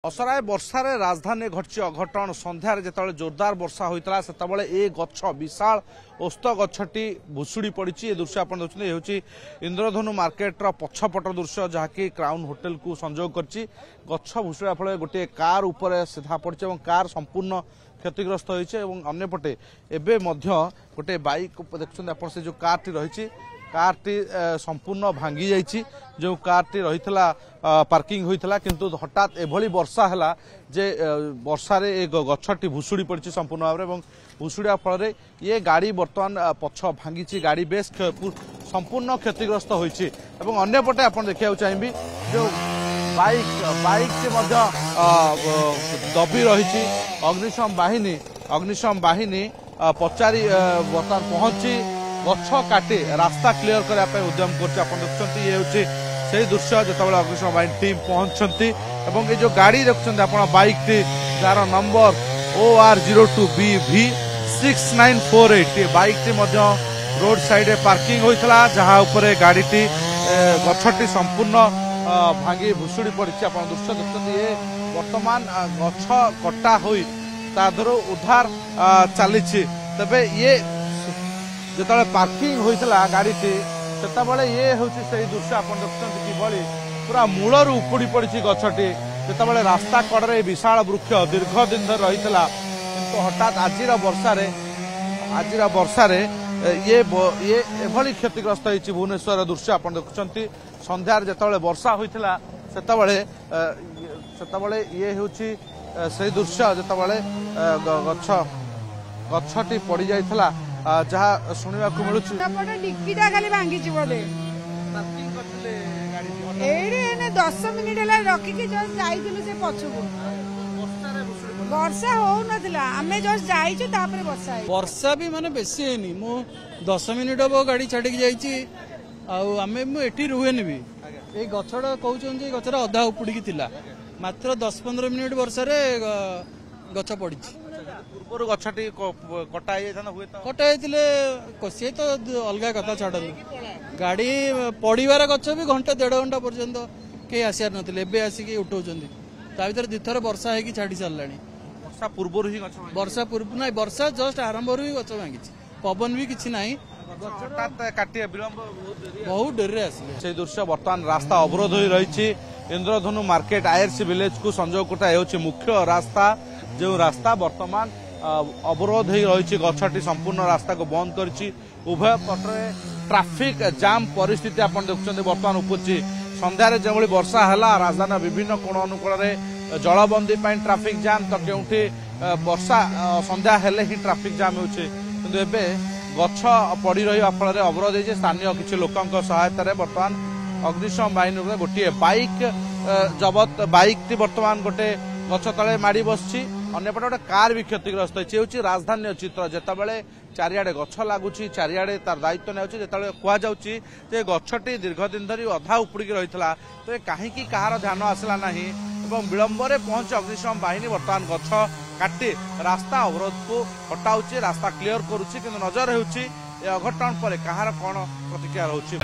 असराय वर्षार राजधानी घटी अघटन सन्धार जिते जोरदार वर्षा होता से ए गछ विशाल ओस्त गछटी भुशुड़ी पड़ी। ए दृश्य आप देखते ये हूँ इंद्रधनु मार्केटर पछपट दृश्य जहाँकि क्राउन होटेल को संजोग कर गछ भुशुड़ा फल गोटे कार उपर सीधा पड़ी और कार संपूर्ण क्षतिग्रस्त होपटे एवं गोटे बैक देखते आप जो कारटी रही कारटी संपूर्ण भांगी जाइए जो कारटी रही पार्किंग होता किंतु हठात एभली वर्षा है जे वर्षा रे गछटी भुशुड़ी पड़ी संपूर्ण भाव में भुशुड़ा फल ये गाड़ी बर्तमान पछ भांगी गाड़ी बेस संपूर्ण क्षतिग्रस्त होती अंपटे आप देखा चाहिए जो बाइक से दबी रही अग्निशम बाहिनी पचारि बर्तमान पहुंची गछ काटी रास्ता क्लीयर करने उद्यम कर ये हूँ से दृश्य जो अग्निशम बाहिनी टीम पहुंचती ये जो गाड़ी देखते आप bike T jar number OR02BV 6948 bike T road side parking होता जहाँ उपरे गाड़ी टी गछटी संपूर्ण भांगी भुशुड़ी पड़ी। आप दृश्य देखते ये वर्तमान गछ कटा हो उद्धार चली तेरे ये जो पार्किंग होता गाड़ी टी से ये हूँ से दृश्य आप देखते कि पूरा मूलर उपुड़ी पड़ी गछटी जो रास्ता कड़े विशाल वृक्ष दीर्घ दिन धर रही किंतु हठात आज वर्षार ये एभली क्षतिग्रस्त होती भुवनेश्वर दृश्य आप देखुं सन्धार जो वर्षा होता से ये हूँ से दृश्य जो गछटी पड़ जाइए जहाँ शुणा मिलूँ खाली भांगी बोले 10 मिनिट रखिकी जस्ट जाइलु से पछकू वर्षा हो नथिला आमे जस्ट जाइछु तापर वर्षा है वर्षा भी माने बेसी हेनी मु 10 मिनिट अब गाड़ी छाड़ी के जाइछि आमे मु एठी रुहेनी भी ए गछड़ा कहउछन जे गछरा अधा उपुडी थिला मात्र 10-15 मिनिट वर्षा रे गछ पड़िछि पूर्व गछटी कटा हुए कटा से तो अलग कथा छाड़ गाड़ी पड़ार गछ भी घंटा 1.5 घंटा पर्यंत कई आसार ना आसिक उठाऊँ भर दिथर वर्षा है छाड़ी सारा वर्षा पूर्व ही वर्षा पूर्व ना वर्षा जस्ट आरंभ ही गछ भांगी पवन भी किसी ना बहुत डेरी आसे से दृश्य बर्तमान रास्ता अवरोध हो रही इंद्रधनु मार्केट IRC विलेज को संजोग करता मुख्य रास्ता जो रास्ता बर्तमान अवरोध हो रही गछटी संपूर्ण रास्ता को बंद कर उभय पटे ट्राफिक जाम परिस्थिति आप देखते बर्तमान उपजी सन्धार जो वर्षा है राजधानी विभिन्न कोण अनुकूल जलबंदी ट्राफिक जाम तो के वर्षा संध्या हेले ही ट्राफिक जाम होते गछ पड़ रहा फल अवरोध हो स्थानीय किसी लोकों सहायतार बर्तमान अग्निशम बाहिनी गोटे बैक जबत बैक टी बर्तमान गोटे गछ तले माड़ी बसची अंपटे गोटे कार भी क्षतिग्रस्त होती राजधानी चित्र जितेबाला चारिआडे गछ लगुच चारिआडे तार दायित्व नेउछि जेतेबाला कुआଯାଉଛି जे गछटी दीर्घ दिन धरी अधा उपुड़ी रही तो कहीं कहार ध्यान आसला नहीं एवं विलंबर पहुंच अग्निशम बाहिनी बर्तमान गछ काटी रास्ता अवरोध को हटाऊँच रास्ता क्लीयर करुच्ची कि नजर होउछि अघटन पर कहार कौन प्रतिक्रिया रहुछि।